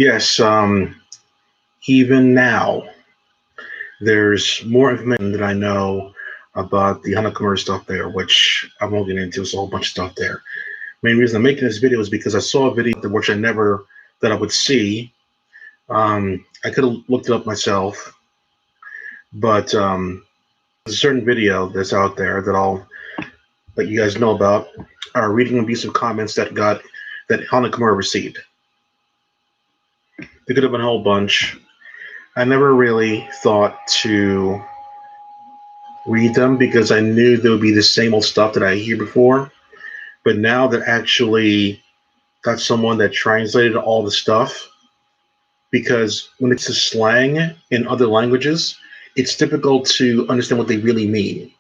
Yes, even now, there's more information that I know about the hana kimura stuff there, which I won't get into. It's a whole bunch of stuff there. Main reason I'm making this video is because I saw a video which I never that I would see. I could have looked it up myself, but there's a certain video that's out there that I'll let you guys know about. Reading abusive comments that hana kimura received. There could have been a whole bunch. I never really thought to read them because I knew there would be the same old stuff that I hear before. But now that actually got someone that translated all the stuff, because when it's a slang in other languages, it's difficult to understand what they really mean.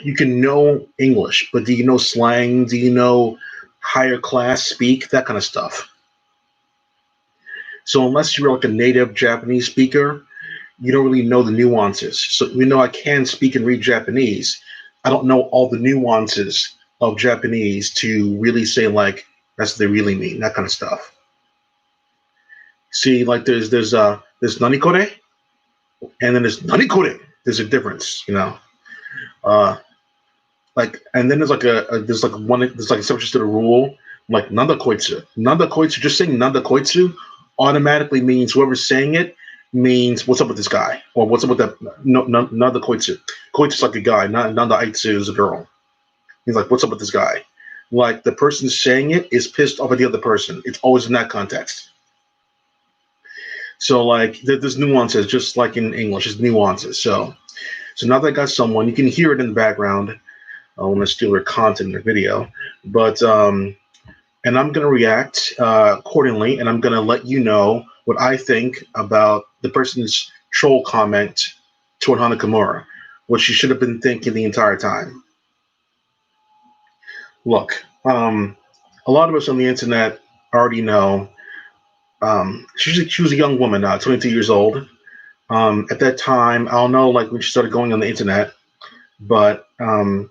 You can know English, but do you know slang? Do you know higher class speak? That kind of stuff. So unless you're like a native Japanese speaker, you don't really know the nuances. So even though I can speak and read Japanese, I don't know all the nuances of Japanese to really say like that's what they really mean, that kind of stuff. See, like there's nanikore and then there's nanikore. There's a difference, you know. Uh, and then there's like one there's like exceptions to the rule, like nanda koitsu. Nanda koitsu, just saying nanda koitsu automatically means whoever's saying it means what's up with this guy or what's up with that. No, nanda koitsu. Koitsu's like a guy. Nanda aitsu is a girl. He's like, what's up with this guy? Like the person saying it is pissed off at the other person. It's always in that context. So like there's nuances, just like in English, there's nuances. So now that I got someone, you can hear it in the background. I want to steal their content in their video, but and I'm gonna react accordingly, and I'm gonna let you know what I think about the person's troll comment toward hana kimura, what she should have been thinking the entire time. Look, a lot of us on the internet already know. She was a young woman, 22 years old. At that time, I don't know, like when she started going on the internet, but I'm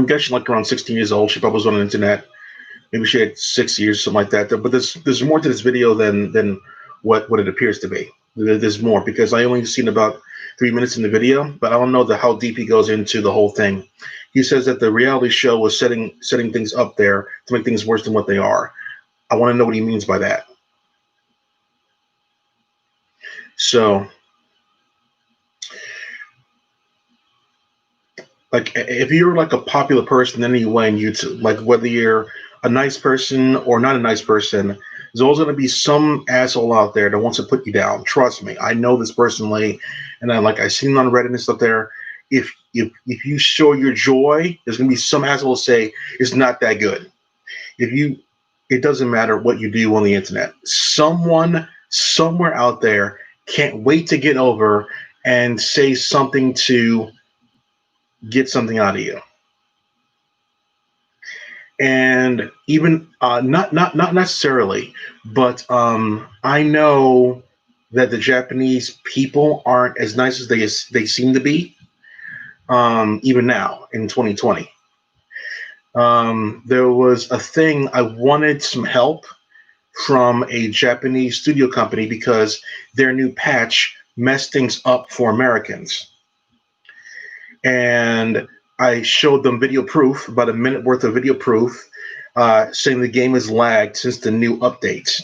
guessing like around 16 years old. She probably was on the internet. Maybe she had 6 years, something like that. But there's more to this video than what it appears to be. There's more because I only seen about 3 minutes in the video, but I don't know how deep he goes into the whole thing. He says that the reality show was setting things up there to make things worse than what they are. I want to know what he means by that. So, like, if you're like a popular person anyway on YouTube, like whether you're a nice person or not a nice person, there's always going to be some asshole out there that wants to put you down. Trust me, I know this personally, and I seen on Reddit and stuff there. If you show your joy, there's going to be some asshole say it's not that good. It doesn't matter what you do on the internet. Someone somewhere out there can't wait to get over and say something to get something out of you. And even not necessarily, but I know that the Japanese people aren't as nice as they seem to be. Even now in 2020, there was a thing I wanted some help from a Japanese studio company because their new patch messed things up for Americans. And I showed them video proof, about a minute worth of video proof, saying the game has lagged since the new updates.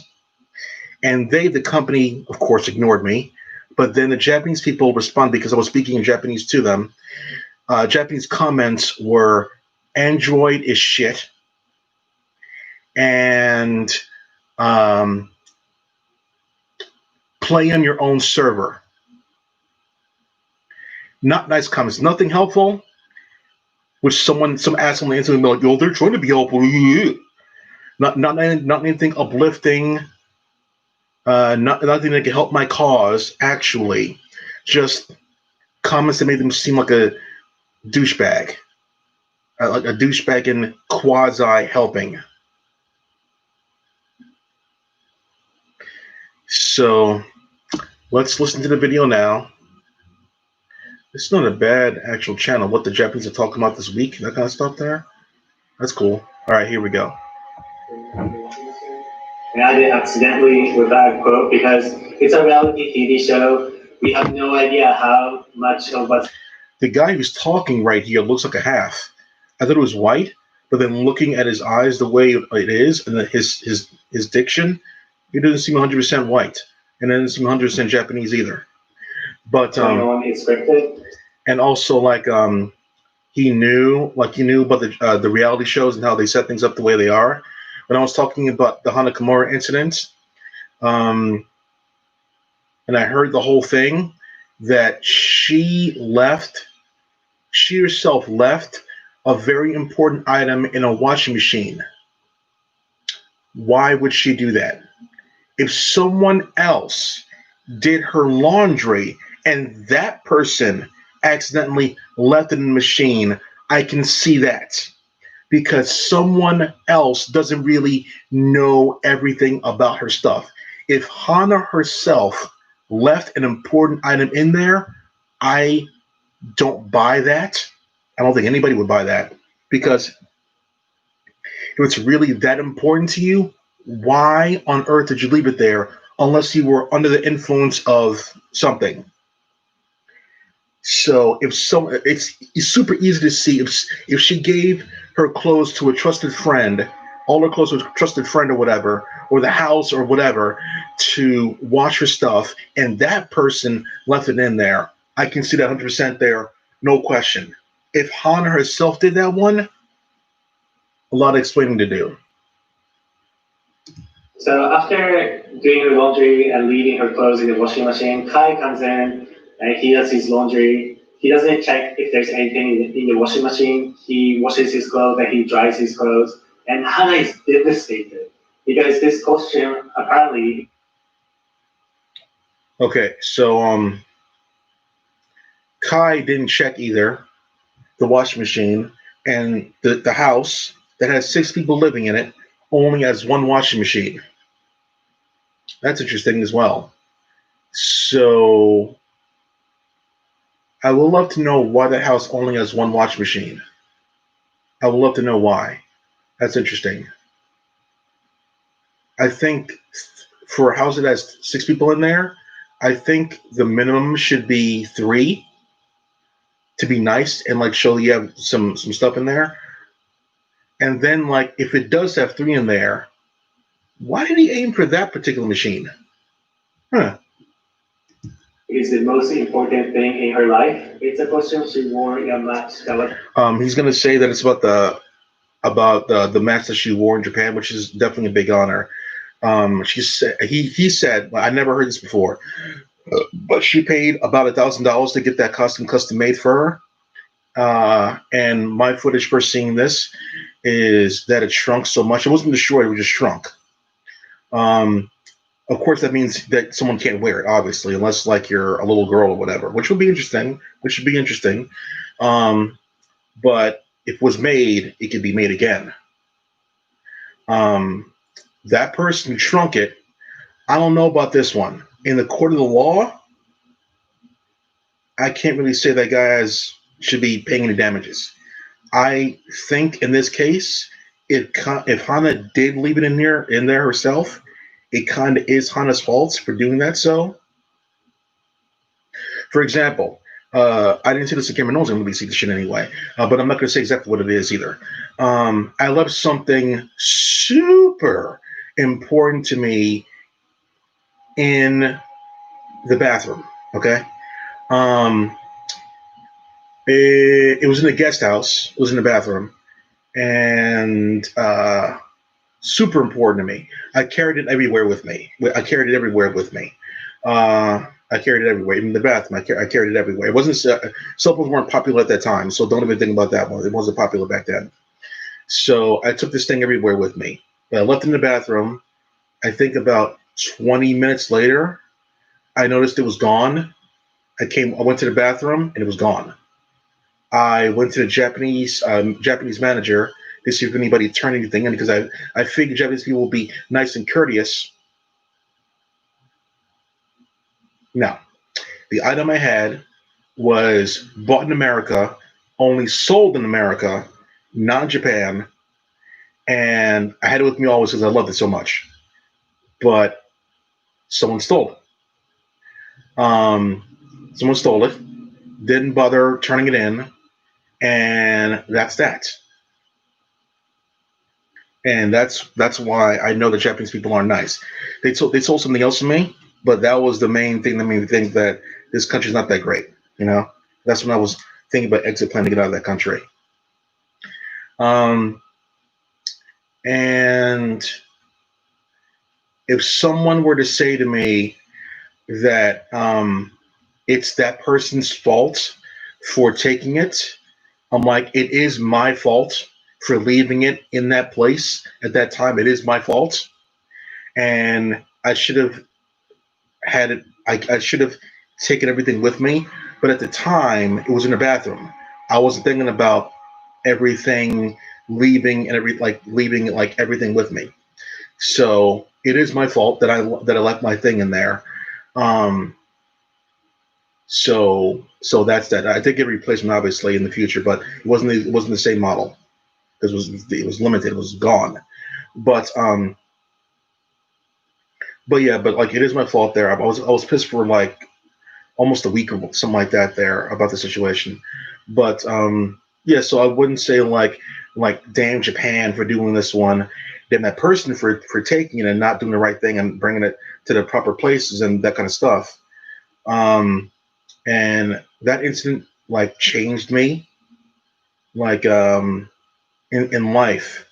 And the company, of course, ignored me. But then the Japanese people responded because I was speaking in Japanese to them. Japanese comments were, Android is shit. And play on your own server. Not nice comments, nothing helpful. Which some asshole on the internet be like, yo, they're trying to be helpful. Not anything uplifting. Nothing that can help my cause. Actually, just comments that made them seem like a douchebag, like a douchebag in quasi helping. So let's listen to the video now. It's not a bad actual channel. What the Japanese are talking about this week, that kind of stuff there. That's cool. All right, here we go. And I did accidentally with that quote because it's a reality TV show. We have no idea how much of what's The guy who's talking right here looks like a half. I thought it was white, but then looking at his eyes the way it is, and then his diction, he doesn't seem 100% white, and it doesn't seem 100% Japanese either. But going on is scripted. and also he knew about the reality shows and how they set things up the way they are. When I was talking about the hana kimura incident, um, and I heard the whole thing, that she herself left a very important item in a washing machine. Why would she do that? If someone else did her laundry and that person accidentally left it in the machine, I can see that because someone else doesn't really know everything about her stuff. If Hana herself left an important item in there, I don't buy that. I don't think anybody would buy that because if it's really that important to you, why on earth did you leave it there unless you were under the influence of something? So it's super easy to see if she gave her clothes to a trusted friend, all her clothes to a trusted friend or whatever, or the house or whatever, to wash her stuff, and that person left it in there. I can see that 100% there, no question. If Hana herself did that one, a lot of explaining to do. So after doing her laundry and leaving her clothes in the washing machine, Kai comes in and he does his laundry. He doesn't check if there's anything in the washing machine. He washes his clothes and he dries his clothes. And Hana is devastated because this costume apparently Okay, so Kai didn't check either the washing machine, and the house that has six people living in it only has one washing machine. That's interesting as well. So I would love to know why that house only has one washing machine. I would love to know why. That's interesting. I think for a house that has six people in there, I think the minimum should be three to be nice and like show you have some stuff in there. And then like if it does have three in there, why did he aim for that particular machine? Huh. is the most important thing in her life. It's a costume she wore in a match that was He's going to say that it's about the match that she wore in Japan, which is definitely a big honor. He said, I never heard this before, but she paid about $1,000 to get that costume custom made for her. And my footage for seeing this is that it shrunk so much. It wasn't destroyed; it was just shrunk. Um, of course, that means that someone can't wear it, obviously, unless like you're a little girl or whatever, which would be interesting. Which should be interesting. Um, but if it was made, it could be made again. Um, that person who shrunk it, I don't know about this one. In the court of the law, I can't really say that guy should be paying any damages. I think in this case, if Hana did leave it in there herself, it kind of is Hana's fault for doing that. So, for example, I didn't see this in Cameron Knowles. I'm going to see the shit anyway, but I'm not going to say exactly what it is either. I left something super important to me in the bathroom. Okay. Um, it was in the guest house. It was in the bathroom, and super important to me. I carried it everywhere with me. I carried it everywhere with me. I carried it everywhere, even in the bathroom. I carried it everywhere. It wasn't cell phones weren't popular at that time, so don't even think about that one. It wasn't popular back then. So I took this thing everywhere with me. But I left it in the bathroom. I think about 20 minutes later, I noticed it was gone. I went to the bathroom and it was gone. I went to the Japanese manager to see if anybody turned anything in because I figured Japanese people will be nice and courteous. No, the item I had was bought in America, only sold in America, not in Japan, and I had it with me always because I loved it so much. but someone stole it. Someone stole it, didn't bother turning it in, and that's that. And that's why I know the Japanese people aren't nice. They told something else to me, but that was the main thing that made me think that this country's not that great. You know, that's when I was thinking about exit plan to get out of that country. Um, and if someone were to say to me that it's that person's fault for taking it, I'm like, it is my fault for leaving it in that place at that time. It is my fault, and I should have had it. I should have taken everything with me, but at the time, it was in the bathroom. I wasn't thinking about everything leaving and leaving like everything with me. So it is my fault that I left my thing in there. Um, so that's that. I did get a replacement obviously in the future, but it wasn't the same model because it was limited. It was gone. But but yeah, but like it is my fault there. I was pissed for like almost a week or something like that there about the situation. But yeah, so I wouldn't say like damn Japan for doing this one, damn that person for taking it and not doing the right thing and bringing it to the proper places and that kind of stuff. Um, and that incident like changed me like in life.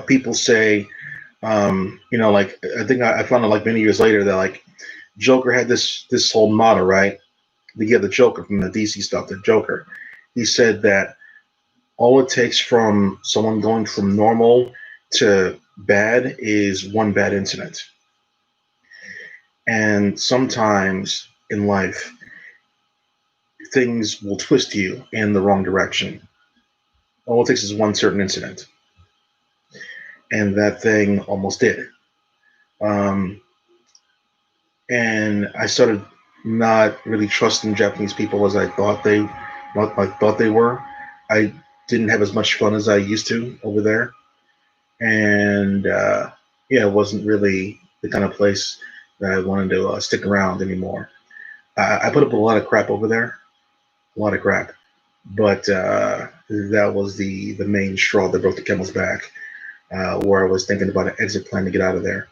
People say like I think I found out like many years later that like Joker had this whole motto, right? The Joker from the DC stuff, the Joker. He said that all it takes from someone going from normal to bad is one bad incident. And sometimes in life, things will twist you in the wrong direction. All it takes is one certain incident, and that thing almost did. Um, and I started not really trusting Japanese people as I thought they were. I didn't have as much fun as I used to over there, and yeah, it wasn't really the kind of place that I wanted to stick around anymore. I put up with a lot of crap over there, a lot of crap, but that was the main straw that broke the camel's back, where I was thinking about an exit plan to get out of there.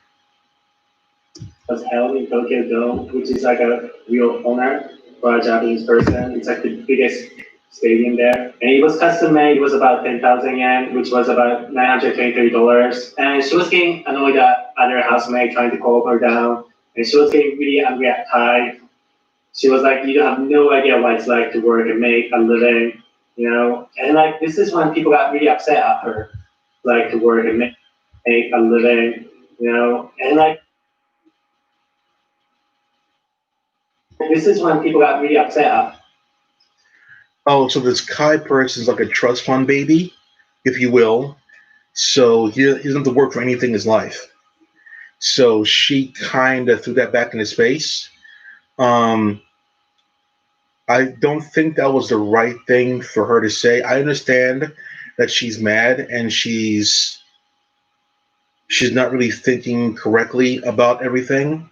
Was held in Tokyo Dome, which is like a real honor for a Japanese person. It's like the biggest stadium there. And it was custom made. It was about 10,000 yen, which was about $923. And she was getting annoyed at other housemate trying to calm her down. And she was getting really angry at Kai. She was like, you have no idea what it's like to work and make a living, you know? And like, this is when people got really upset at her, like to work and make a living, you know? And like, this is when people got really upset. Oh, so this Kai person is like a trust fund baby, if you will. So he doesn't have to work for anything in his life. So she kind of threw that back in his face. Um, I don't think that was the right thing for her to say. I understand that she's mad and she's not really thinking correctly about everything.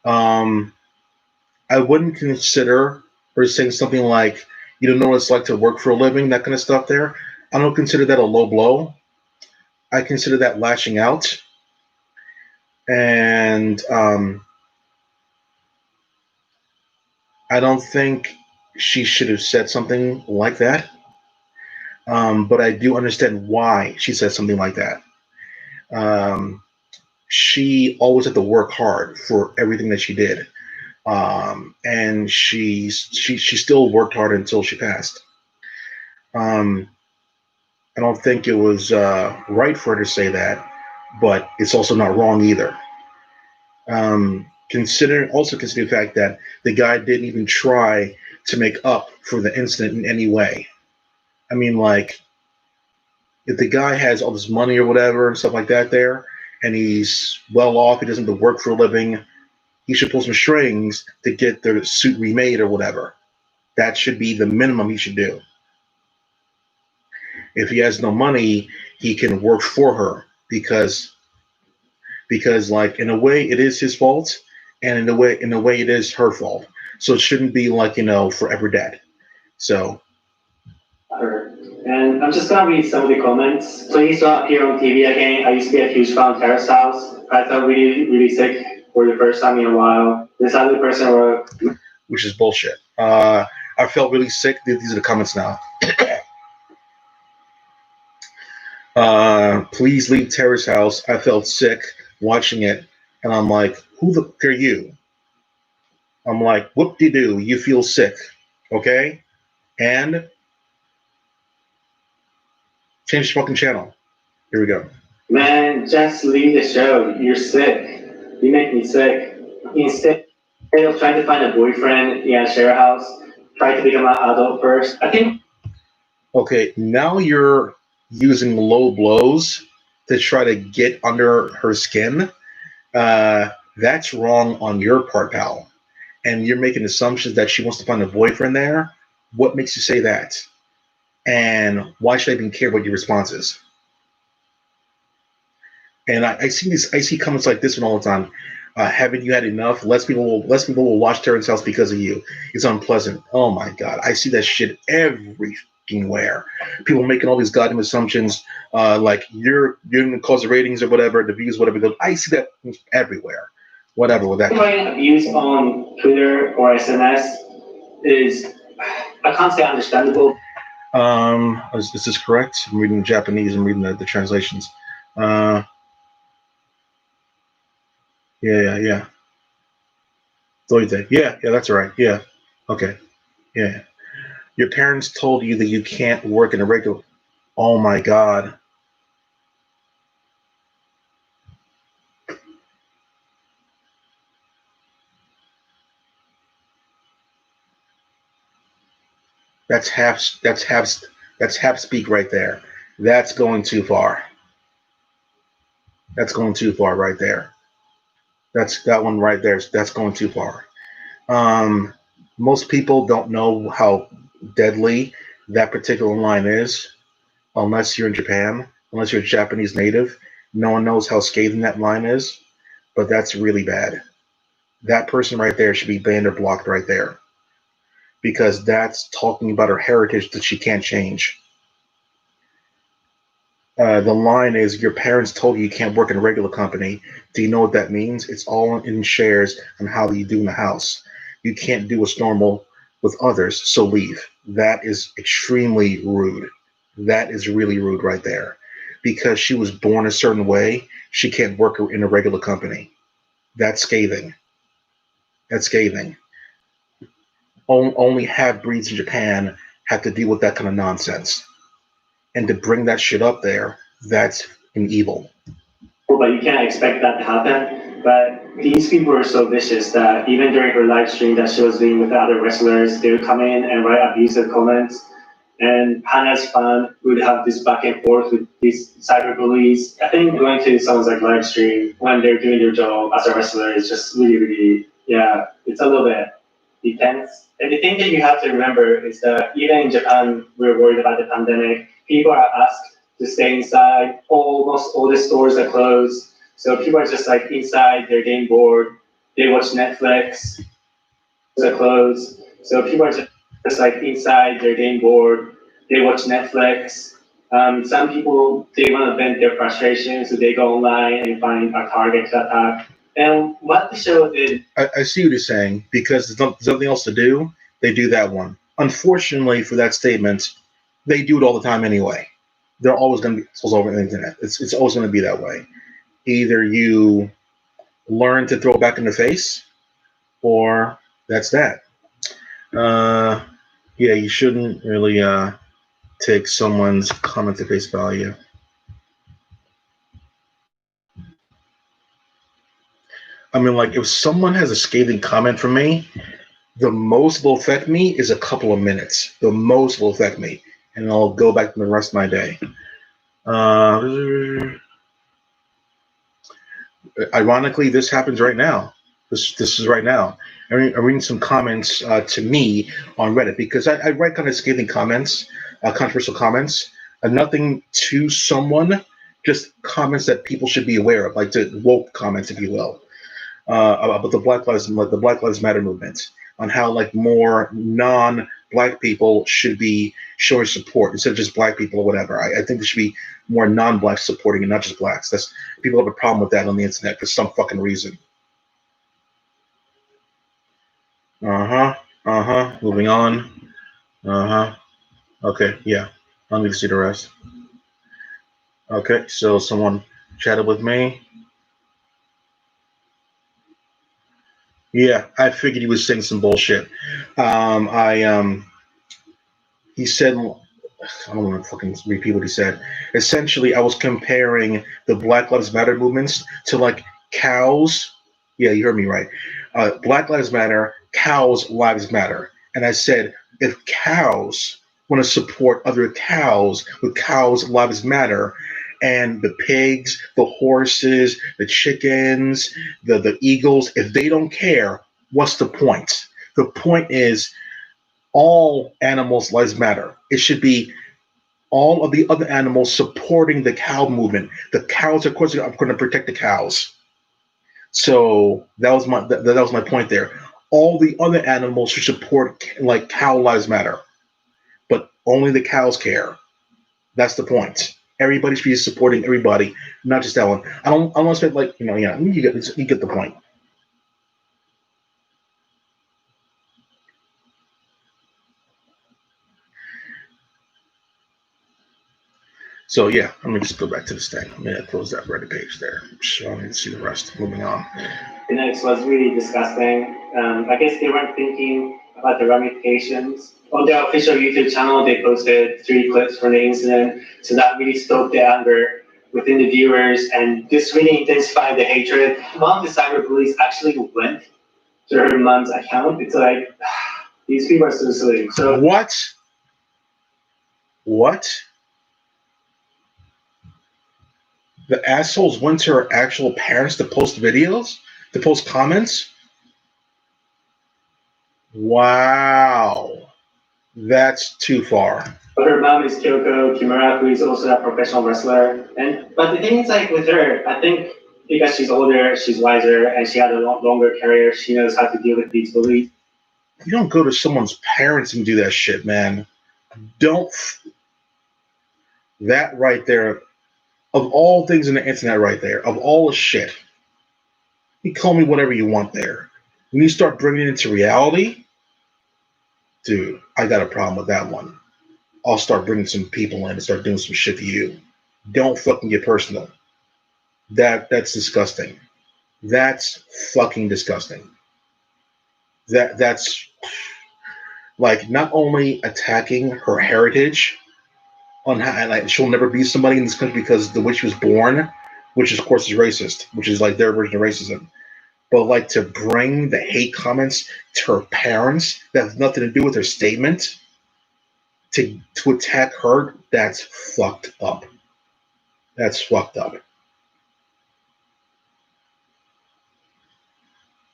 Um, I wouldn't consider her saying something like, "You don't know what it's like to work for a living," that kind of stuff. There, I don't consider that a low blow. I consider that lashing out, and I don't think she should have said something like that. But I do understand why she said something like that. Um, she always had to work hard for everything that she did, and she still worked hard until she passed. Um, I don't think it was right for her to say that, but it's also not wrong either. Consider the fact that the guy didn't even try to make up for the incident in any way. I mean, like if the guy has all this money or whatever and stuff like that there, and he's well off, he doesn't have to work for a living, he should pull some strings to get the suit remade or whatever. That should be the minimum he should do. If he has no money, he can work for her because like in a way it is his fault, and in a way it is her fault. So it shouldn't be like forever dead. So Sure. And I'm just gonna read some of the comments. Please don't appear on TV again. I used to be a huge fan of Terrace House. I felt really, really sick for the first time in a while. This other person wrote, which is bullshit. I felt really sick. These are the comments now. Please leave Terrace House. I felt sick watching it, and I'm like, who the fuck are you? I'm like, whoop de doo, you feel sick, okay? And change the fucking channel. Here we go. man, just leave the show. You're sick. You make me sick. Instead of trying to find a boyfriend in a share house, try to become an adult first. I think Okay, now you're using low blows to try to get under her skin. That's wrong on your part, pal. And you're making assumptions that she wants to find a boyfriend there. What makes you say that? And why should I even care what your response is? And I see comments like this one all the time. Haven't you had enough? Less people will watch Terrence House because of you. It's unpleasant. Oh my god, I see that shit every fucking where. People making all these goddamn assumptions, like you're gonna cause the ratings or whatever, the views, whatever. I see that everywhere. Whatever with that. abuse on Twitter or SMS is, I can't say understandable. Is this correct? I'm reading the Japanese. I'm reading the translations. Uh, yeah, yeah, yeah. What do you think? Yeah, yeah, that's right. Yeah, okay, yeah. Your parents told you that you can't work in a regular. Oh my God, that's half. That's half. That's half speak right there. That's going too far. That's going too far right there. That's that one right there. That's going too far. Um, Most people don't know how deadly that particular line is unless you're in Japan, unless you're a Japanese native. No one knows how scathing that line is, but that's really bad. That person right there should be banned or blocked right there because that's talking about her heritage that she can't change. The line is your parents told you you can't work in a regular company. Do you know what that means? It's all in shares on how you do in the house. You can't do what's normal with others, so leave. That is extremely rude. That is really rude right there. Because she was born a certain way, she can't work in a regular company. That's scathing. That's scathing. Only half breeds in Japan have to deal with that kind of nonsense. And to bring that shit up there, that's an evil. But you can't expect that to happen. But these people are so vicious that even during her live stream that she was doing with the other wrestlers, they would come in and write abusive comments. And Hana's fan would have this back and forth with these cyber bullies. I think going to someone's like live stream when they're doing their job as a wrestler is just really, really, yeah, it's a little bit intense. And the thing that you have to remember is that even in Japan, we're worried about the pandemic. People are asked to stay inside. Almost all the stores are closed. So people are just like inside, they're getting bored. They watch Netflix, are closed. So people are just like inside, they're getting bored. They watch Netflix. Some people, they want to vent their frustration, so they go online and find a target to attack. And what the show did. I see what you're saying because there's nothing else to do. They do that one. Unfortunately for that statement, they do it all the time anyway. They're always going to be assholes over the internet. It's always going to be that way. Either you learn to throw it back in the face, or that's that. Uh, yeah, you shouldn't really take someone's comment at face value. I mean, like, if someone has a scathing comment from me, the most will affect me is a couple of minutes. The most will affect me, and I'll go back to the rest of my day. Uh, Ironically, this happens right now. This is right now. I'm reading some comments to me on Reddit because I write kind of scathing comments, controversial comments, nothing to someone, just comments that people should be aware of, like the woke comments, if you will, about the Black Lives Matter movement, on how like more non-black people should be showing support instead of just black people or whatever. I think there should be more non-blacks supporting and not just blacks. That's people have a problem with that on the internet for some fucking reason. Uh huh. Uh huh. Moving on. Uh huh. Okay. Yeah. I need to see the rest. Okay. So someone chatted with me. Yeah, I figured he was saying some bullshit. I He said, I don't want to fucking repeat what he said. Essentially, I was comparing the Black Lives Matter movements to like cows. Yeah, you heard me right. Black Lives Matter, cows' lives matter. And I said, if cows want to support other cows with cows' lives matter, and the pigs, the horses, the chickens, the eagles, if they don't care, what's the point? The point is all animals' lives matter. It should be all of the other animals supporting the cow movement. The cows, of course, are going to protect the cows. So that was my point there. All the other animals should support like cow lives matter, but only the cows care. That's the point. Everybody should be supporting everybody, not just that one. I don't expect like yeah, you get the point. So yeah, let me just go back to this thing. I'm gonna close that Reddit page there. So I need to see the rest. Moving on. The next was really disgusting. I guess they weren't thinking about the ramifications. On their official YouTube channel, they posted 3 clips from the incident, so that really stoked the anger within the viewers, and this really intensified the hatred. One of the cyber bullies actually went to her mom's account. It's like, these people are so silly. So what? What? The assholes went to her actual parents to post videos, to post comments. Wow, that's too far. her mom is Kyoko Kimura, who is also a professional wrestler. And but the thing is, like with her, I think because she's older, she's wiser, and she had a longer career, she knows how to deal with these bullies. You don't go to someone's parents and do that shit, man. Don't. That right there, of all things in the internet, right there, of all the shit, you call me whatever you want there. When you start bringing it into reality, dude, I got a problem with that one. I'll start bringing some people in and start doing some shit to you. Don't fucking get personal. That's disgusting. That's fucking disgusting. That's like not only attacking her heritage on how and like she'll never be somebody in this country because the way she was born, which is, of course is racist, which is like their version of racism. But like to bring the hate comments to her parents that have nothing to do with her statement to attack her, that's fucked up. That's fucked up.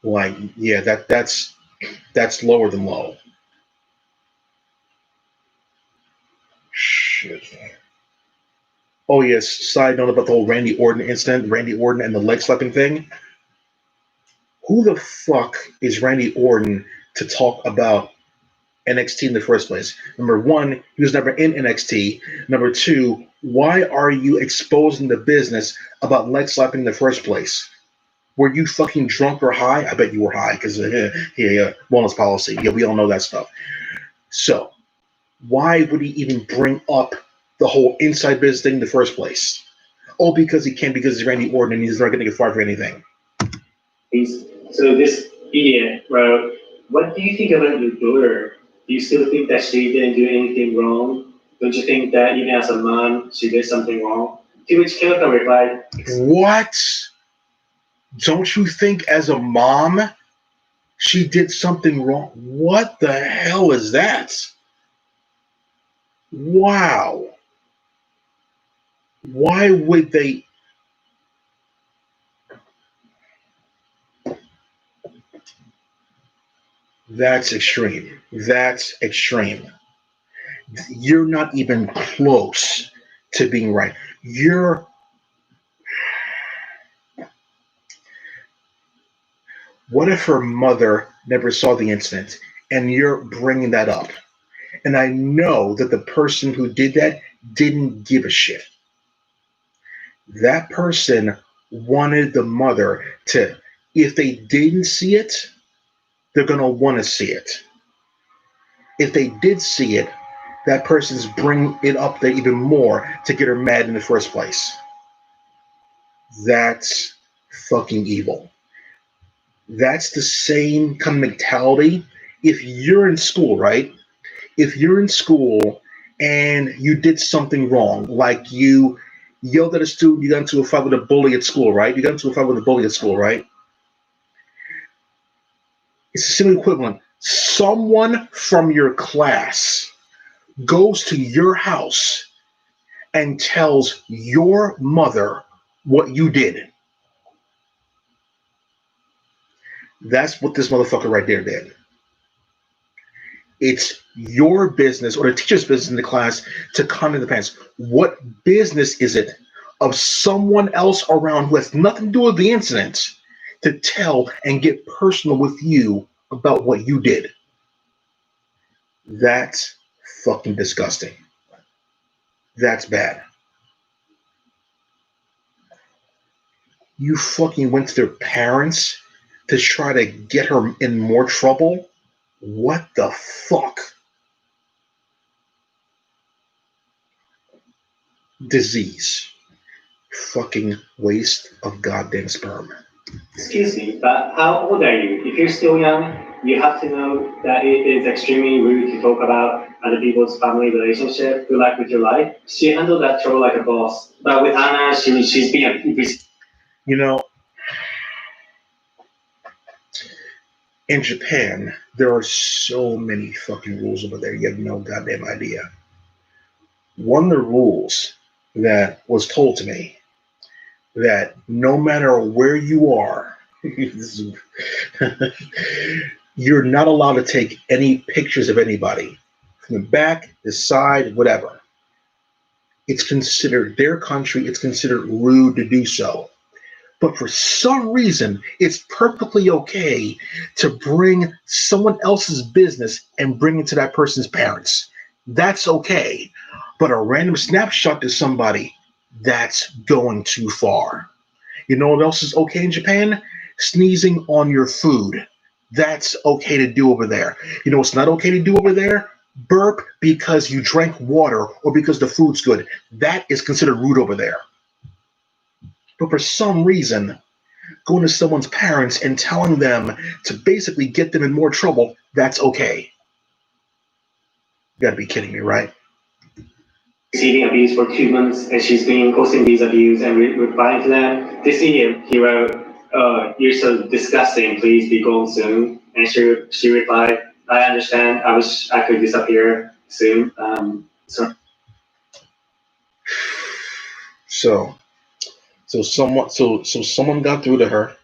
Like, yeah, that's lower than low. Shit. Oh yes. Side note about the whole Randy Orton incident, Randy Orton and the leg slapping thing. Who the fuck is Randy Orton to talk about NXT in the first place? Number one, he was never in NXT. Number two, why are you exposing the business about leg slapping in the first place? Were you fucking drunk or high? I bet you were high because wellness policy. Yeah, we all know that stuff. So why would he even bring up the whole inside business thing in the first place? Oh, because he can, because he's Randy Orton and he's not going to get fired for anything. So this idiot wrote, "What do you think about your daughter? Do you still think that she didn't do anything wrong? Don't you think that even as a mom, she did something wrong?" To which Kyoko replied, What? Don't you think as a mom she did something wrong? What the hell is that? Wow. Why would they? That's extreme. That's extreme. You're not even close to being right. You're What if her mother never saw the incident and you're bringing that up? And I know that the person who did that didn't give a shit. That person wanted the mother to, if they didn't see it, they're going to want to see it. If they did see it, that person's bringing it up there even more to get her mad in the first place. That's fucking evil. That's the same kind of mentality. If you're in school, right? If you're in school and you did something wrong, like you yelled at a student, you got into a fight with a bully at school, right? You got into a fight with a bully at school, right? It's a similar equivalent. Someone from your class goes to your house and tells your mother what you did. That's what this motherfucker right there did. It's your business or the teacher's business in the class to comment the pants. What business is it of someone else around who has nothing to do with the incident to tell and get personal with you about what you did? That's fucking disgusting. That's bad. You fucking went to their parents to try to get her in more trouble? What the fuck? Disease. Fucking waste of goddamn sperm. Excuse me, but how old are you? If you're still young, you have to know that it is extremely rude to talk about other people's family relationship. Good luck with your life. She handled that trouble like a boss. But with Anna, she's being a You know, in Japan, there are so many fucking rules over there. You have no goddamn idea. One of the rules that was told to me that no matter where you are, you're not allowed to take any pictures of anybody from the back, the side, whatever. It's considered their country. It's considered rude to do so. But for some reason, it's perfectly okay to bring someone else's business and bring it to that person's parents. That's okay. But a random snapshot to somebody, that's going too far. You know what else is okay in Japan? Sneezing on your food. That's okay to do over there. You know what's not okay to do over there? Burp because you drank water or because the food's good. That is considered rude over there. But for some reason, going to someone's parents and telling them to basically get them in more trouble, that's okay. You gotta be kidding me, right? receiving abuse for 2 months, and she's been posting these abuse and replying to them. This idiot, he wrote, "You're so disgusting. Please be gone soon." And she replied, "I understand. I wish I could disappear soon." So, someone got through to her,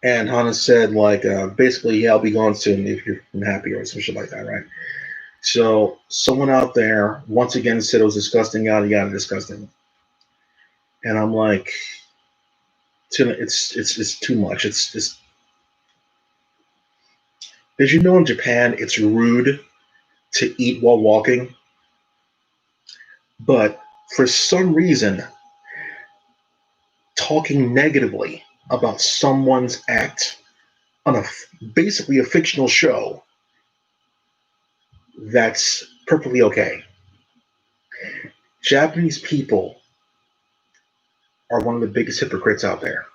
and Hana said like, basically, yeah, I'll be gone soon if you're unhappy or some shit like that, right? So, someone out there once again said it was disgusting, yada yada, disgusting, and I'm like, it's too much. It's Did you know in Japan it's rude to eat while walking? But for some reason, talking negatively about someone's act on basically a fictional show, that's perfectly okay. Japanese people are one of the biggest hypocrites out there.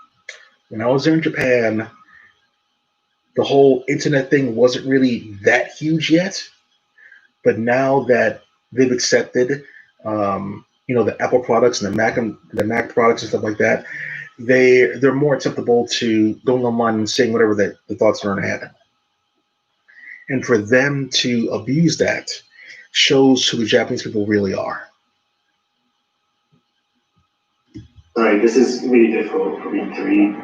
When I was there in Japan, the whole internet thing wasn't really that huge yet, but now that they've accepted, the Apple products and the Mac products and stuff like that, they're more acceptable to going online and saying whatever the thoughts are in their head. And for them to abuse that shows who the Japanese people really are. Sorry, this is really difficult for me to read.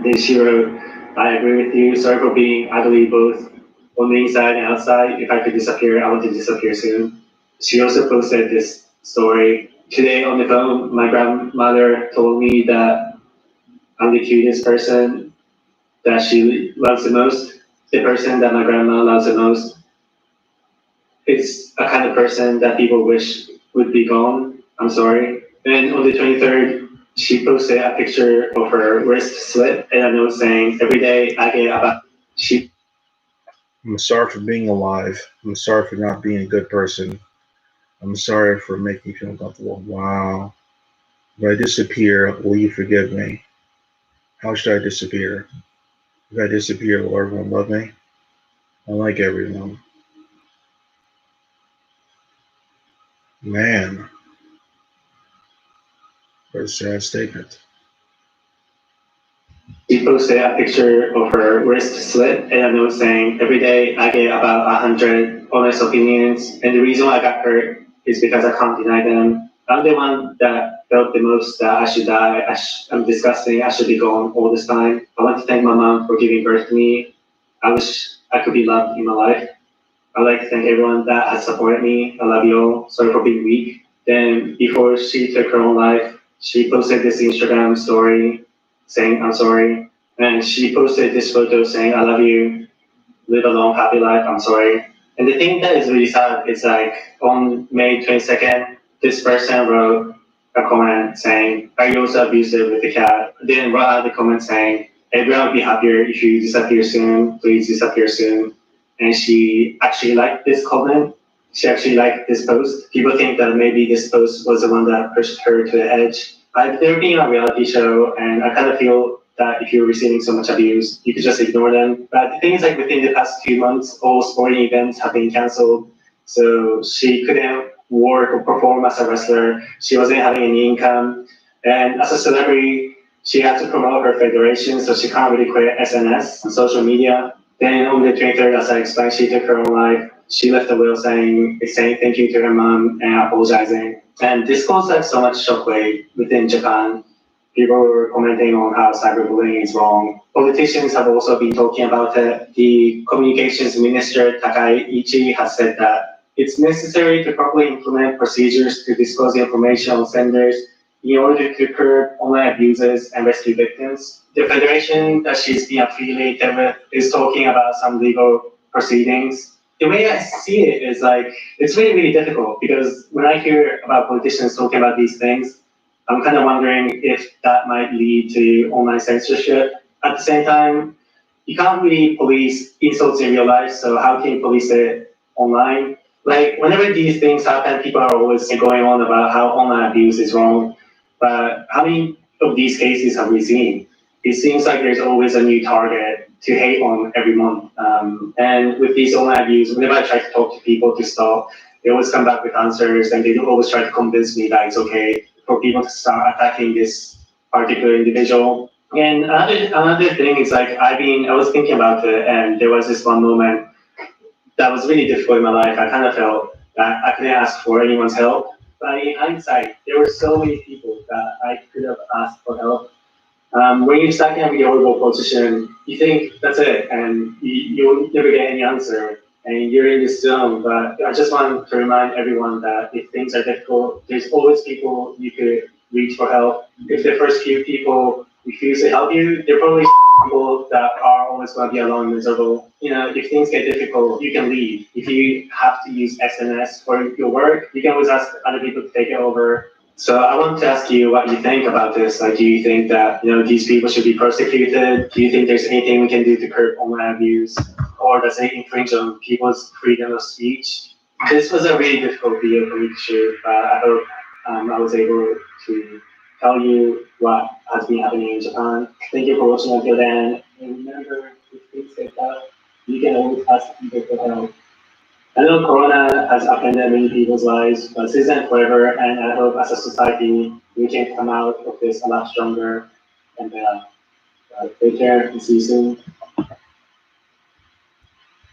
Then she wrote, "I agree with you. Sorry for being ugly both on the inside and outside. If I could disappear, I want to disappear soon." She also posted this story. Today on the phone, my grandmother told me that I'm the cutest person that she loves the most, the person that my grandma loves the most, it's a kind of person that people wish would be gone. I'm sorry. And on the 23rd, she posted a picture of her wrist slit and a note saying, "Every day I get about." She I'm sorry for being alive. I'm sorry for not being a good person. I'm sorry for making you feel uncomfortable. Wow. If I disappear, will you forgive me? How should I disappear? If I disappear, will everyone love me? I like everyone. Man, what a sad statement. She posted a picture of her wrist slit and a note saying, "Every day I get about 100 honest opinions, and the reason I got hurt is because I can't deny them. I'm the one that felt the most that I should die. I'm disgusting. I should be gone all this time. I want to thank my mom for giving birth to me. I wish I could be loved in my life. I'd like to thank everyone that has supported me. I love you all. Sorry for being weak." Then, before she took her own life, she posted this Instagram story saying, "I'm sorry." And she posted this photo saying, "I love you. Live a long, happy life. I'm sorry." And the thing that is really sad is like on May 22nd, this person wrote a comment saying, "Are you also abusive with the cat?" Then wrote out the comment saying, "Everyone would be happier if you disappear soon. Please disappear soon." And she actually liked this comment. She actually liked this post. People think that maybe this post was the one that pushed her to the edge. They're being a reality show, and I kind of feel that if you're receiving so much abuse, you could just ignore them. But the thing is, like within the past 2 months, all sporting events have been canceled, so she couldn't work or perform as a wrestler. She wasn't having any income, and as a celebrity, she had to promote her federation, so she can't really quit SNS and social media. Then on the 23rd, as I explained, she took her own life. She left a will saying thank you to her mom and apologizing. And this caused like so much shockwave within Japan. People were commenting on how cyberbullying is wrong. Politicians have also been talking about it. The communications minister Takaichi has said that it's necessary to properly implement procedures to disclose information on senders in order to curb online abuses and rescue victims. The federation that she's been affiliated with is talking about some legal proceedings. The way I see it is like it's really, really difficult because when I hear about politicians talking about these things, I'm kind of wondering if that might lead to online censorship. At the same time, you can't really police insults in real life, so how can you police it online? Like, whenever these things happen, people are always going on about how online abuse is wrong. But how many of these cases have we seen? It seems like there's always a new target to hate on every month. And with these online abuse, whenever I try to talk to people to stop, they always come back with answers and they always try to convince me that it's okay for people to start attacking this particular individual. And another thing is like I was thinking about it, and there was this one moment that was really difficult in my life. I kind of felt that I couldn't ask for anyone's help. But in hindsight, there were so many people that I could have asked for help. When you're stuck in a horrible position, you think that's it, and you'll never get any answer, and you're in this zone. But I just want to remind everyone that if things are difficult, there's always people you could reach for help. If the first few people refuse to help you, they're probably people that are always going to be alone and miserable. You know, if things get difficult, you can leave. If you have to use SNS for your work, you can always ask other people to take it over. So I want to ask you what you think about this. Like, do you think that these people should be prosecuted? Do you think there's anything we can do to curb online abuse, or does it infringe on people's freedom of speech? This was a really difficult video for me to shoot, but I hope I was able to tell you what has been happening in Japan. Thank you for watching until then. And remember, if things get tough, you can always ask people for help. I know Corona has upended many people's lives, but this isn't forever, and I hope as a society we can come out of this a lot stronger. And take care and see you soon.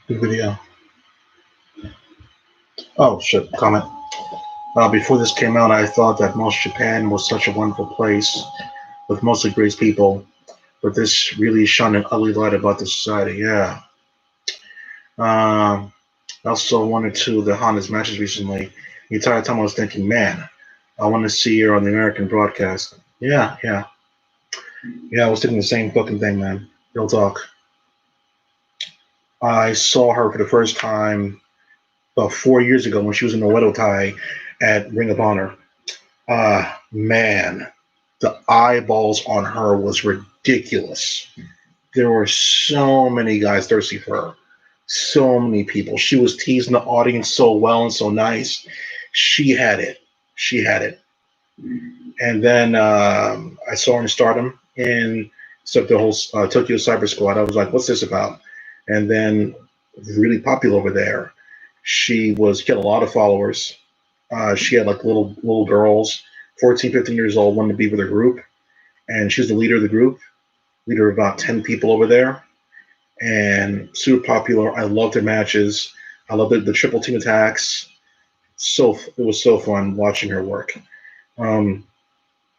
Good video. Oh, shit, comment. Before this came out, I thought that most Japan was such a wonderful place with mostly great people, but this really shone an ugly light about the society. Yeah. I also wanted to the Hana's matches recently. The entire time I was thinking, man, I want to see her on the American broadcast. Yeah. I was thinking the same fucking thing, man. Real talk. I saw her for the first time about 4 years ago when she was in the Oedo Tai at Ring of Honor. Man, the eyeballs on her was ridiculous. There were so many guys thirsty for her. So many people. She was teasing the audience so well and so nice. She had it. She had it. And then I saw her in Stardom and stuff the whole Tokyo Cyber Squad. I was like, what's this about? And then really popular over there. She had a lot of followers. She had like little girls, 14, 15 years old, wanted to be with her group, and she was the leader of the group, leader of about 10 people over there, and super popular. I loved her matches. I loved the triple team attacks. It was so fun watching her work. Um,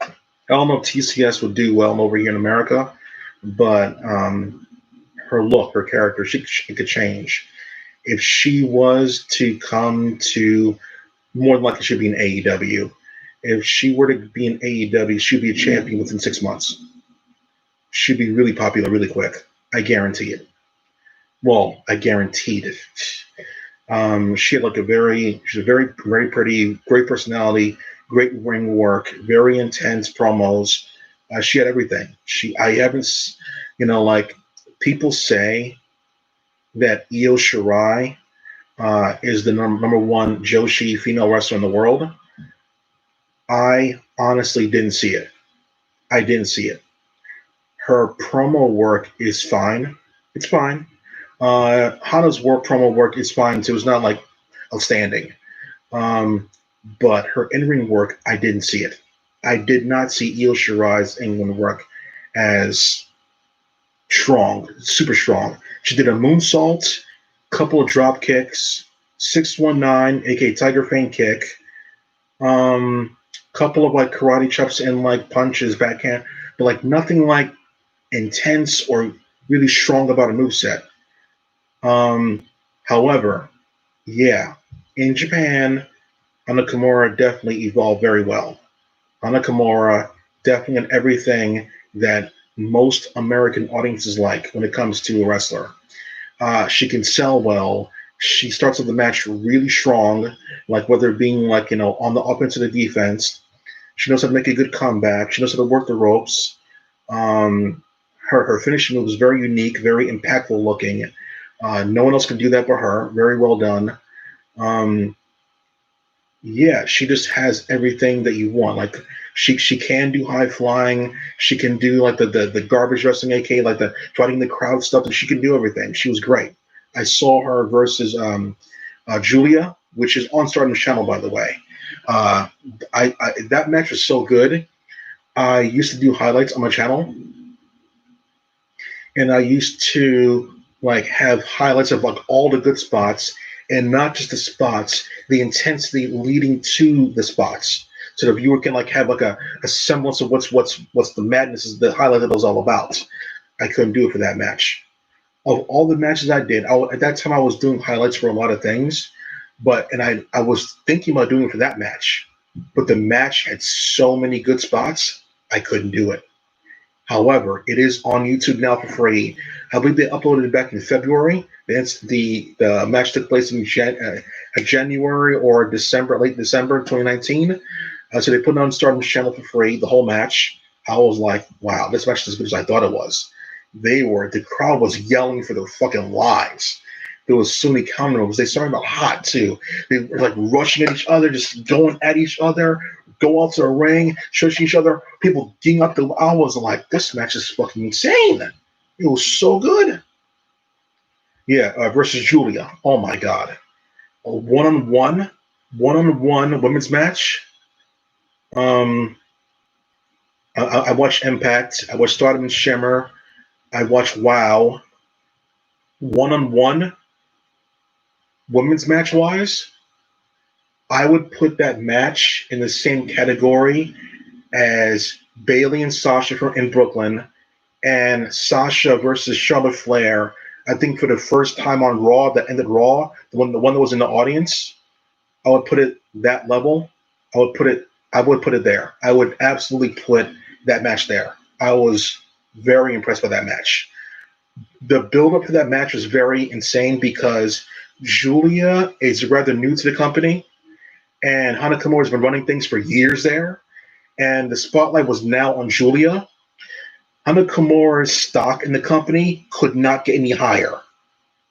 I don't know if TCS would do well over here in America, but her look, her character, she could change. If she was to come to more than likely she'd be in AEW. If she were to be in AEW, she'd be a champion within 6 months. She'd be really popular really quick. I guarantee it. Well, I guaranteed it. She had like she's a very pretty, great personality, great ring work, very intense promos. She had everything. I haven't, like people say that Io Shirai is the number one Joshi female wrestler in the world. I honestly didn't see it. I didn't see it. Her promo work is fine. It's fine. Hana's promo work is fine too. It's not like outstanding. Um, but her in-ring work, I didn't see it. I did not see Io Shirai's in-ring work as strong, super strong. She did a moonsault, couple of drop kicks, 619, aka Tiger Feint kick, couple of like karate chops and like punches, backhand, but like nothing like intense or really strong about a moveset. However, yeah, in Japan, Hana Kimura definitely evolved very well. Hana Kimura definitely in everything that most American audiences like when it comes to a wrestler. She can sell well. She starts off the match really strong, like whether it being like on the offense or the defense. She knows how to make a good comeback. She knows how to work the ropes. Um, her finishing move is very unique, very impactful looking. No one else can do that but her. Very well done. Um, yeah, she just has everything that you want. Like she can do high flying. She can do like the garbage wrestling, aka like the fighting the crowd stuff. And she can do everything. She was great. I saw her versus Julia, which is on Stardom Channel, by the way. Uh, that match was so good. I used to do highlights on my channel, and I used to like have highlights of like all the good spots and not just the spots, the intensity leading to the spots. So the viewer can like have like a semblance of what's the madness is the highlight that it was all about. I couldn't do it for that match. Of all the matches I did, at that time I was doing highlights for a lot of things, and I was thinking about doing it for that match. But the match had so many good spots, I couldn't do it. However, it is on YouTube now for free. I believe they uploaded it back in February. The match took place in January or December, late December 2019. So they put it on Stardom's channel for free, the whole match. I was like, wow, this match is as good as I thought it was. The crowd was yelling for their fucking lives. There was so many counter moves. They started out hot too. They were like rushing at each other, just going at each other, go out to the ring, shushing each other. People getting up the. I was like, this match is fucking insane. It was so good. Yeah, versus Julia. Oh my god, a one-on-one women's match. Um, I watched Impact. I watched Stardom and Shimmer. I watched WoW. One-on-one women's match wise, I would put that match in the same category as Bailey and Sasha in Brooklyn and Sasha versus Charlotte Flair. I think for the first time on Raw that ended Raw, the one that was in the audience, I would put it that level. I would put it there. I would absolutely put that match there. I was very impressed by that match. The build up to that match was very insane because Julia is rather new to the company, and Hana Kimura has been running things for years there, and the spotlight was now on Julia. Hana Kimura's stock in the company could not get any higher.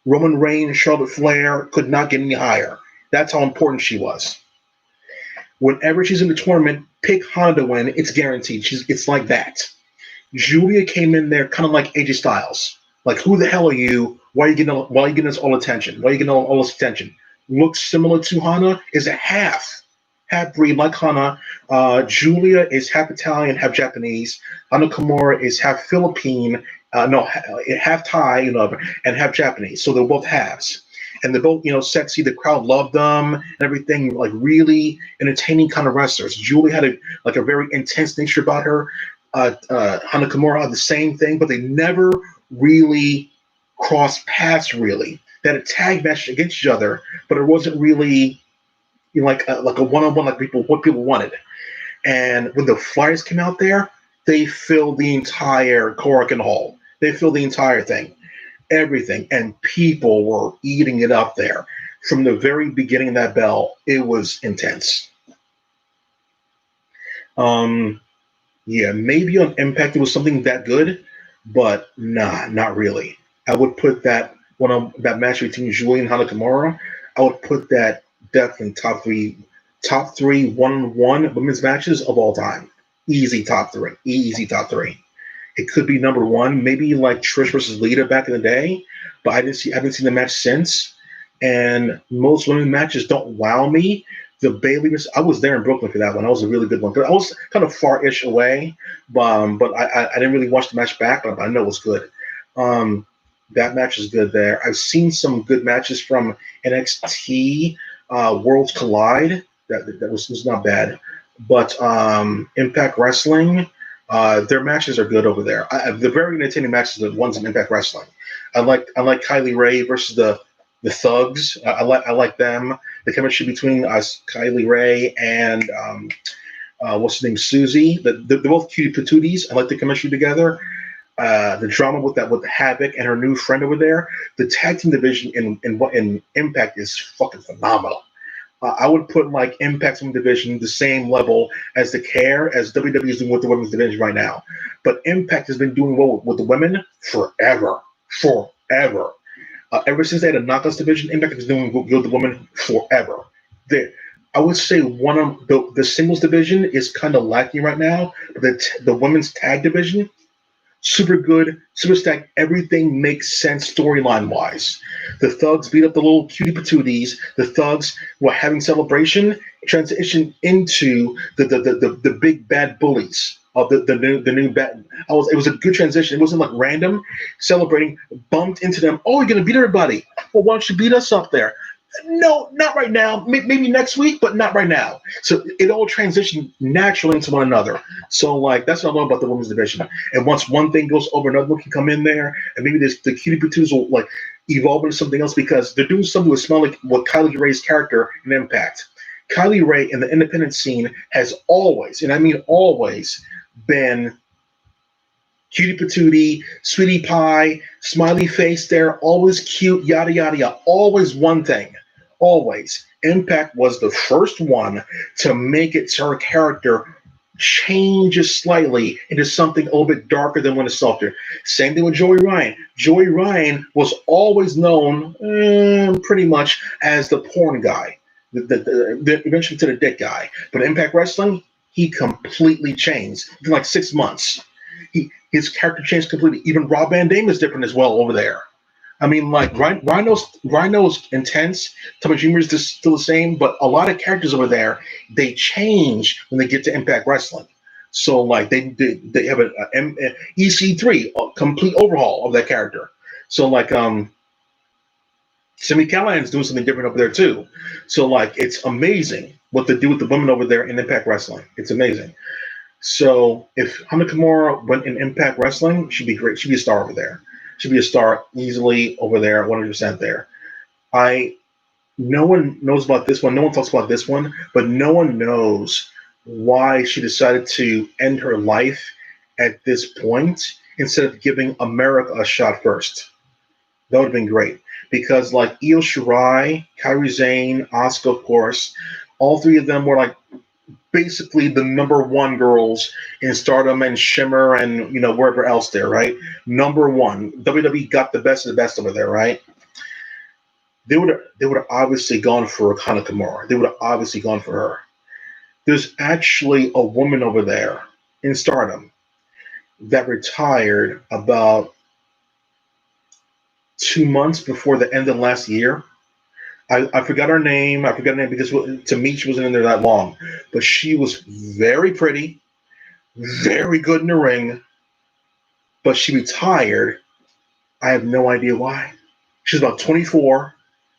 Roman Reigns, Charlotte Flair could not get any higher. That's how important she was. Whenever she's in the tournament, pick Hana to win. It's guaranteed. It's like that. Julia came in there kind of like AJ Styles. Like, who the hell are you? Why are you getting us all attention? Why are you getting all this attention? Looks similar to Hana, is a half breed like Hana. Julia is half Italian, half Japanese. Hana Kimura is half Philippine, no, half Thai, and half Japanese. So they're both halves. And they're both, sexy. The crowd loved them and everything. Like really entertaining kind of wrestlers. Julia had a very intense nature about her. Hana Kimura had the same thing, but they never really crossed paths. Really, they had a tag match against each other, but it wasn't really like a one-on-one like what people wanted. And when the Flyers came out there, they filled the entire Korakuen Hall. They filled the entire thing, everything, and people were eating it up there from the very beginning of that bell. It was intense. Um, Yeah, maybe on Impact it was something that good, but nah, not really. I would put that match between Julian and Hana Kimura. I would put that definitely top three one-on-one women's matches of all time. Easy top three, easy top three. It could be number one, maybe like Trish versus Lita back in the day, but I haven't seen the match since. And most women matches don't wow me. The Bailey, I was there in Brooklyn for that one. That was a really good one. I was kind of far-ish away, but I didn't really watch the match back, but I know it was good. Um, that match is good there. I've seen some good matches from NXT Worlds Collide. That was not bad, but Impact Wrestling. Their matches are good over there. The very entertaining matches are the ones in Impact Wrestling. I like Kylie Ray versus the Thugs. I like them. The chemistry between Kylie Ray and what's her name, Susie. They're both cutie patooties. I like the chemistry together. The drama with Havoc and her new friend over there. The tag team division in Impact is fucking phenomenal. I would put like Impact's women's division the same level as the care as WWE is doing with the women's division right now. But Impact has been doing well with the women forever. Ever since they had a knockouts division, Impact is doing good with the women forever. The, I would say one of the singles division is kind of lacking right now, but the women's tag division super good, super stacked. Everything makes sense storyline wise. The thugs beat up the little cutie patooties. The thugs were having celebration, transition into the big bad bullies of the new bad. It was a good transition. It wasn't like random celebrating, bumped into them. Oh, you're gonna beat everybody. Well, why don't you beat us up there? No, not right now. Maybe next week, but not right now. So it all transitioned naturally into one another. So like that's what I love about the women's division. And once one thing goes over, another one can come in there, and maybe the cutie patooties will like evolve into something else because they're doing something with smell like what Kylie Ray's character and Impact. Kylie Ray in the independent scene has always, and I mean always, been cutie patootie, sweetie pie, smiley face there, always cute, yada yada yada. Always one thing. Always. Impact was the first one to make it so her character changes slightly into something a little bit darker than when it's softer. Same thing with Joey Ryan. Joey Ryan was always known pretty much as the porn guy, eventually to the dick guy. But Impact Wrestling, he completely changed in like 6 months. His character changed completely. Even Rob Van Dam is different as well over there. I mean, like Rhino's intense. Tommy Jr. is still the same, but a lot of characters over there they change when they get to Impact Wrestling. So like they have a EC3 a complete overhaul of that character. So like Simi Callahan's doing something different over there too. So like it's amazing what they do with the women over there in Impact Wrestling. It's amazing. So if Hana Kimura went in Impact Wrestling, she'd be great. She'd be a star over there. She'd be a star easily over there, 100% there. I No one knows about this one. No one talks about this one, but no one knows why she decided to end her life at this point. instead of giving America a shot first. That would have been great because like Io Shirai, Kairi Sane, Asuka, of course, all three of them were like basically the number one girls in Stardom and Shimmer and wherever else there, right? Number one. WWE got the best of the best over there, right? They would have obviously gone for Hana Kimura. They would have obviously gone for her. There's actually a woman over there in Stardom that retired about 2 months before the end of last year. I forgot her name. I forgot her name because to me she wasn't in there that long, but she was very pretty, very good in the ring. But she retired. I have no idea why. She's about 24.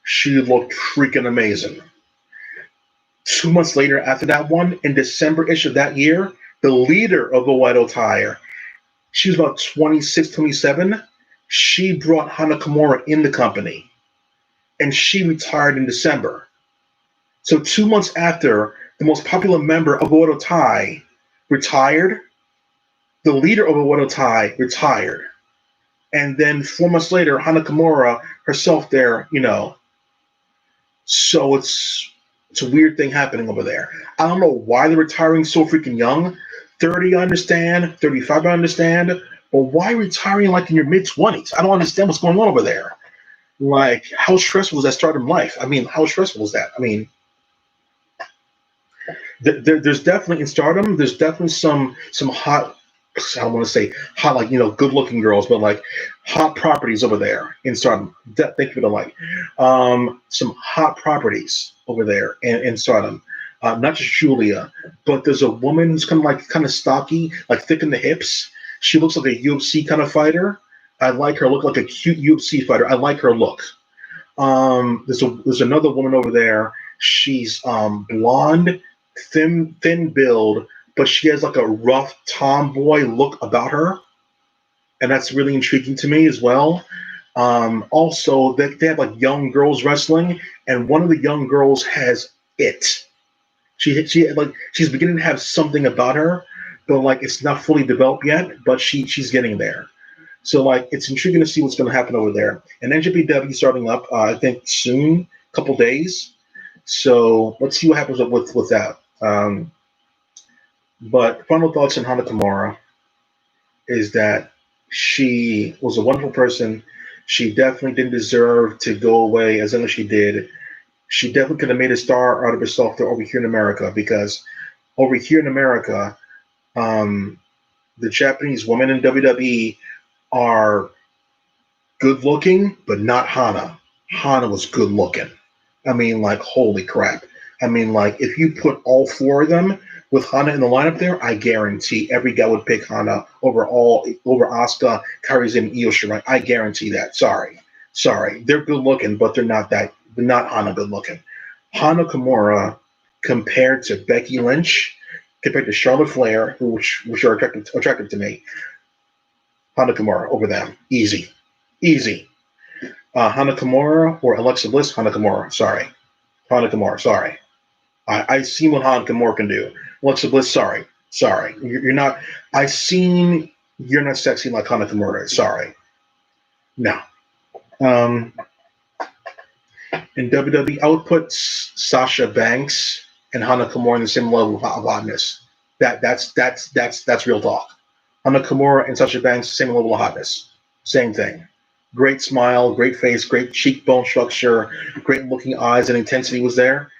She looked freaking amazing. 2 months later, after that one, in December-ish of that year, the leader of the White Attire, she was about 26, 27. She brought Hana Kimura in the company, and she retired in December. So 2 months after the most popular member of Oedo Tai retired, the leader of Oedo Tai retired. And then 4 months later, Hana Kimura herself there. So it's a weird thing happening over there. I don't know why they're retiring so freaking young. 30, I understand. 35, I understand. But why retiring like in your mid 20s? I don't understand what's going on over there. Like, how stressful is that stardom life? I mean, how stressful is that? I mean, there's definitely in stardom. There's definitely some hot. I don't want to say hot like good looking girls, but like hot properties over there in stardom. Thank you for the like. Some hot properties over there in stardom. Not just Julia, but there's a woman who's kind of stocky, like thick in the hips. She looks like a UFC kind of fighter. I like her look like a cute UFC fighter. I like her look. There's another woman over there. She's blonde, thin build, but she has like a rough tomboy look about her, and that's really intriguing to me as well. Also, they have like young girls wrestling, and one of the young girls has it. She's beginning to have something about her, but like it's not fully developed yet. But she's getting there. So like it's intriguing to see what's going to happen over there. And NJPW starting up, I think soon, couple days. So let's see what happens with that. But final thoughts on Hana Kimura is that she was a wonderful person. She definitely didn't deserve to go away as long as she did. She definitely could have made a star out of herself over here in America because over here in America, um, the Japanese women in WWE are good looking, but not Hana. Hana was good looking. I mean, like, holy crap. I mean, like, if you put all four of them with Hana in the lineup there, I guarantee every guy would pick Hana over Asuka, Kairi and Io Shirai. I guarantee that. Sorry. They're good looking, but they're not Hana good looking. Hana Kimura compared to Becky Lynch, compared to Charlotte Flair, which are attractive to me. Hana Kimura over them. Easy. Hana Kimura or Alexa Bliss, Hana Kimura. Sorry. Hana Kimura. Sorry. I seen what Hana Kimura can do. Alexa Bliss. Sorry. You're not. I seen you're not sexy like Hana Kimura. Sorry. No. Um, in WWE, I would put Sasha Banks and Hana Kimura in the same level of hotness. That's real talk. Hana Kimura and Sasha Banks, same level of hotness. Same thing. Great smile, great face, great cheekbone structure, great looking eyes, and intensity was there.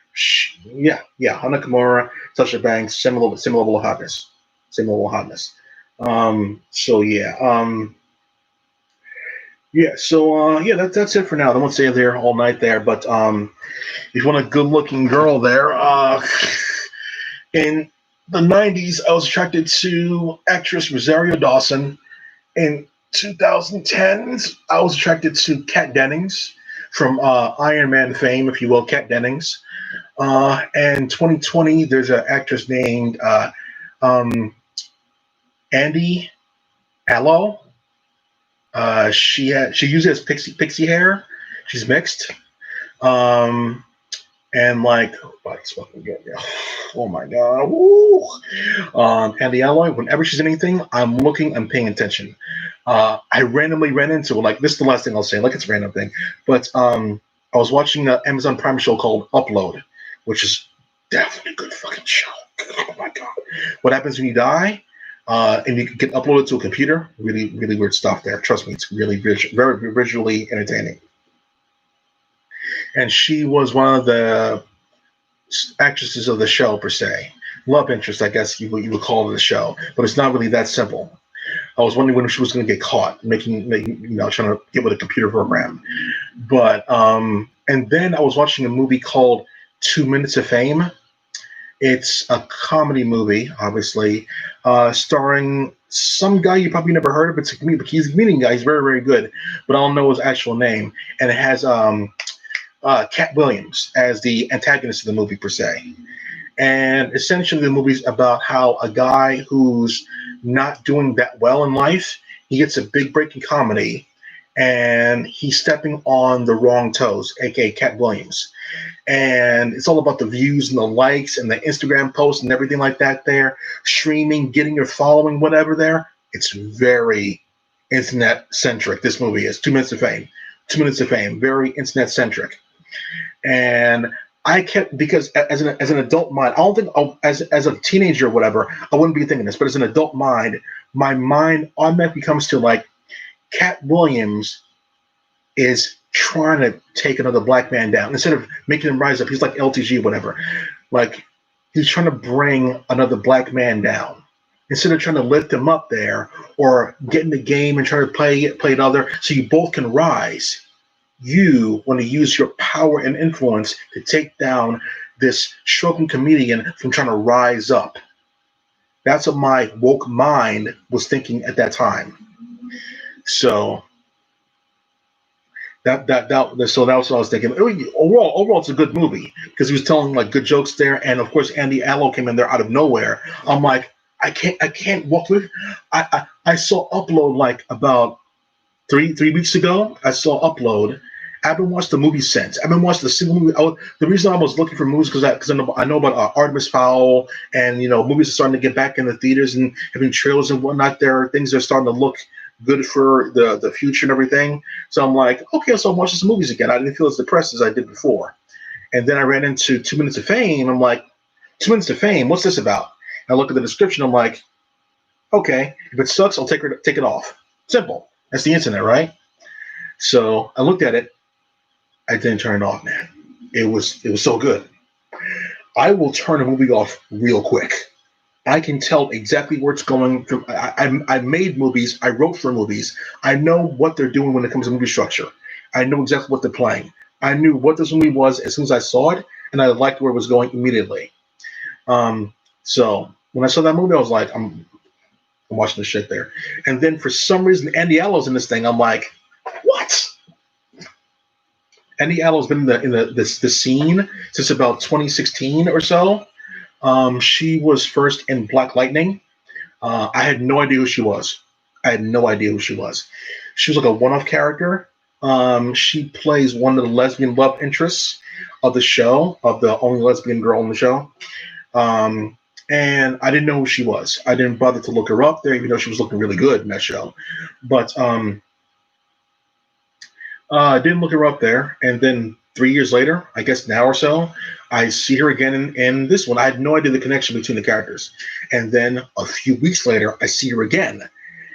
Yeah. Hana Kimura, Sasha Banks, same level of hotness. Same level of hotness. So yeah. That's it for now. I won't stay there all night there, but if you want a good looking girl there, in the 90s, I was attracted to actress Rosario Dawson. In 2010s, I was attracted to Kat Dennings from Iron Man fame, if you will, Kat Dennings. And 2020, there's an actress named um, Andy Allo. She uses pixie hair. She's mixed. Um, And like, oh, it's fucking good, yeah. Oh my god. Woo. And the alloy, whenever she's in anything, I'm looking, I'm paying attention. I randomly ran into like this is the last thing I'll say, like it's a random thing. But I was watching an Amazon Prime show called Upload, which is definitely a good fucking show. Oh my god. What happens when you die? And you get uploaded to a computer. Really, really weird stuff there. Trust me, it's really very visually entertaining. And she was one of the actresses of the show per se. Love interest, I guess you would call it the show, but it's not really that simple. I was wondering when she was going to get caught making trying to get with a computer program. But and then I was watching a movie called 2 Minutes of Fame. It's a comedy movie, obviously, starring some guy you probably never heard of. But he's a comedian guy. He's very, very good. But I don't know his actual name. And it has Cat Williams as the antagonist of the movie per se. And essentially, the movie's about how a guy who's not doing that well in life, he gets a big break in comedy, and he's stepping on the wrong toes, aka Cat Williams. And it's all about the views and the likes and the Instagram posts and everything like that. There, streaming, getting your following, whatever. There, it's very internet centric. This movie is 2 Minutes of Fame. 2 Minutes of Fame, very internet centric. And I kept because as an adult mind, I don't think as a teenager or whatever, I wouldn't be thinking this, but as an adult mind, my mind automatically comes to like Cat Williams is trying to take another black man down instead of making him rise up. He's like LTG, whatever. Like he's trying to bring another black man down instead of trying to lift him up there or get in the game and try to play it other so you both can rise. You want to use your power and influence to take down this struggling comedian from trying to rise up. That's what my woke mind was thinking at that time. So so that was what I was thinking. Overall, it's a good movie because he was telling like good jokes there, and of course Andy Allo came in there out of nowhere. I'm like, I can't walk with. I saw Upload like about three weeks ago. I saw Upload. I haven't watched the movie since. I haven't watched a single movie. The reason I was looking for movies because I know about Artemis Fowl, and movies are starting to get back in the theaters and having trailers and whatnot. There are things that are starting to look good for the future and everything. So I'm like, okay, so I'm watching some movies again. I didn't feel as depressed as I did before. And then I ran into 2 Minutes of Fame. I'm like, 2 Minutes of Fame, what's this about? And I look at the description. I'm like, okay, if it sucks, I'll take it off. Simple. That's the internet, right? So I looked at it. I didn't turn it off, man. It was so good. I will turn a movie off real quick. I can tell exactly where it's going. I made movies. I wrote for movies. I know what they're doing when it comes to movie structure. I know exactly what they're playing. I knew what this movie was as soon as I saw it, and I liked where it was going immediately. So when I saw that movie, I was like, I'm watching the shit there. And then for some reason, Andy Allo's in this thing. I'm like, what? Andy Allo's been in the scene since about 2016 or so. She was first in Black Lightning. I had no idea who she was. She was like a one-off character. She plays one of the lesbian love interests of the show, of the only lesbian girl on the show. And I didn't know who she was. I didn't bother to look her up there, even though she was looking really good in that show. But I didn't look her up there. And then 3 years later, I guess now or so, I see her again in this one. I had no idea the connection between the characters. And then a few weeks later, I see her again.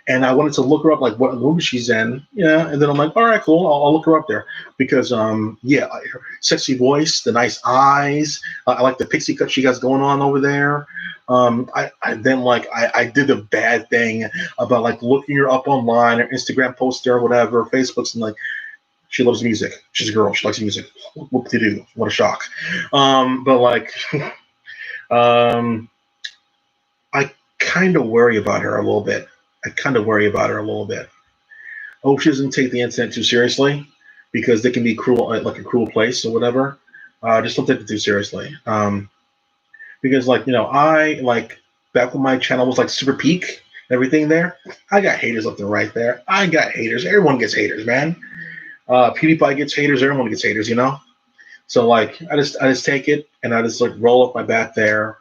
And I wanted to look her up, like what movie she's in. Yeah. And then I'm like, all right, cool. I'll look her up there. Because, her sexy voice, the nice eyes. I like the pixie cut she got going on over there. I did the bad thing about like looking her up online or Instagram poster or whatever, Facebook's, and like, she loves music. She's a girl. She likes music. What to do? What a shock. But like, I kind of worry about her a little bit. I hope she doesn't take the internet too seriously because they can be cruel, like a cruel place or whatever. Just don't take it too seriously. Because I like back when my channel was like super peak and everything there, I got haters left and right there. I got haters. Everyone gets haters, man. PewDiePie gets haters. Everyone gets haters, So like I just take it and I just like roll up my back there.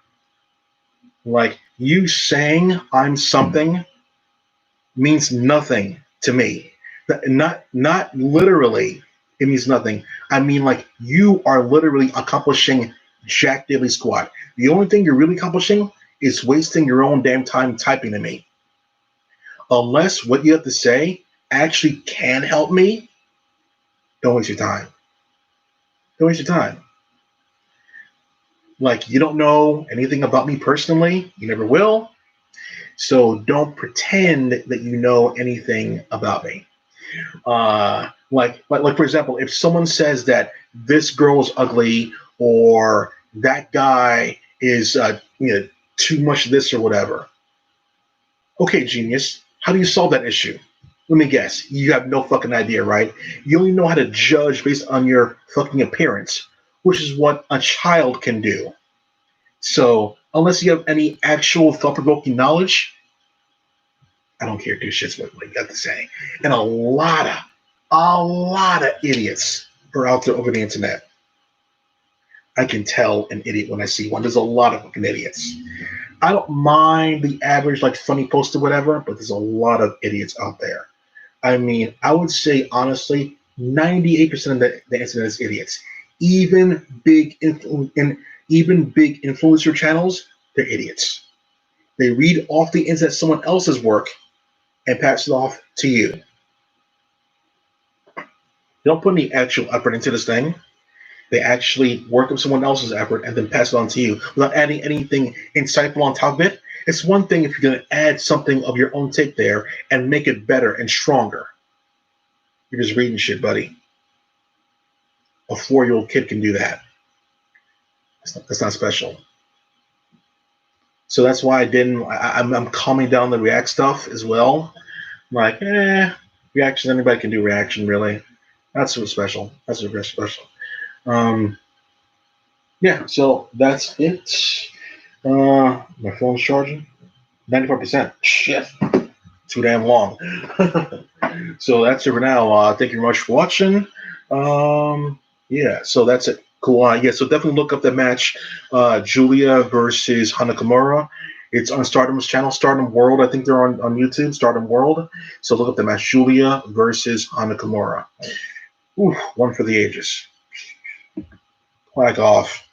Like you saying I'm something means nothing to me. Not literally. It means nothing. I mean like you are literally accomplishing Jack Daily Squat. The only thing you're really accomplishing is wasting your own damn time typing to me. Unless what you have to say actually can help me, don't waste your time. Don't waste your time. Like you don't know anything about me personally. You never will. So don't pretend that you know anything about me. Like for example, if someone says that this girl is ugly or that guy is too much this or whatever. Okay, genius. How do you solve that issue? Let me guess. You have no fucking idea, right? You only know how to judge based on your fucking appearance, which is what a child can do. So unless you have any actual thought-provoking knowledge, I don't care two shits what you got to say. And a lot of idiots are out there over the internet. I can tell an idiot when I see one. There's a lot of fucking idiots. I don't mind the average like funny post or whatever, but there's a lot of idiots out there. I mean, I would say honestly, 98% of the internet is idiots. Even even big influencer channels, they're idiots. They read off the internet someone else's work and pass it off to you. They don't put any actual effort into this thing. They actually work up someone else's effort and then pass it on to you without adding anything insightful on top of it. It's one thing if you're going to add something of your own take there and make it better and stronger. You're just reading shit, buddy. A 4-year-old kid can do that. That's not special. So that's why I didn't. I'm calming down the React stuff as well. I'm like, reaction. Anybody can do reaction, really. Not super special. That's super special. Um, yeah. So that's it. My phone's charging. 94%. Shit. Too damn long. So that's it for now. Thank you very much for watching. Yeah, so that's it. Cool. Yeah, so definitely look up the match, Julia versus Hana Kimura. It's on Stardom's channel, Stardom World. I think they're on YouTube, Stardom World. So look up the match, Julia versus Hana Kimura. Ooh, one for the ages. Quack off.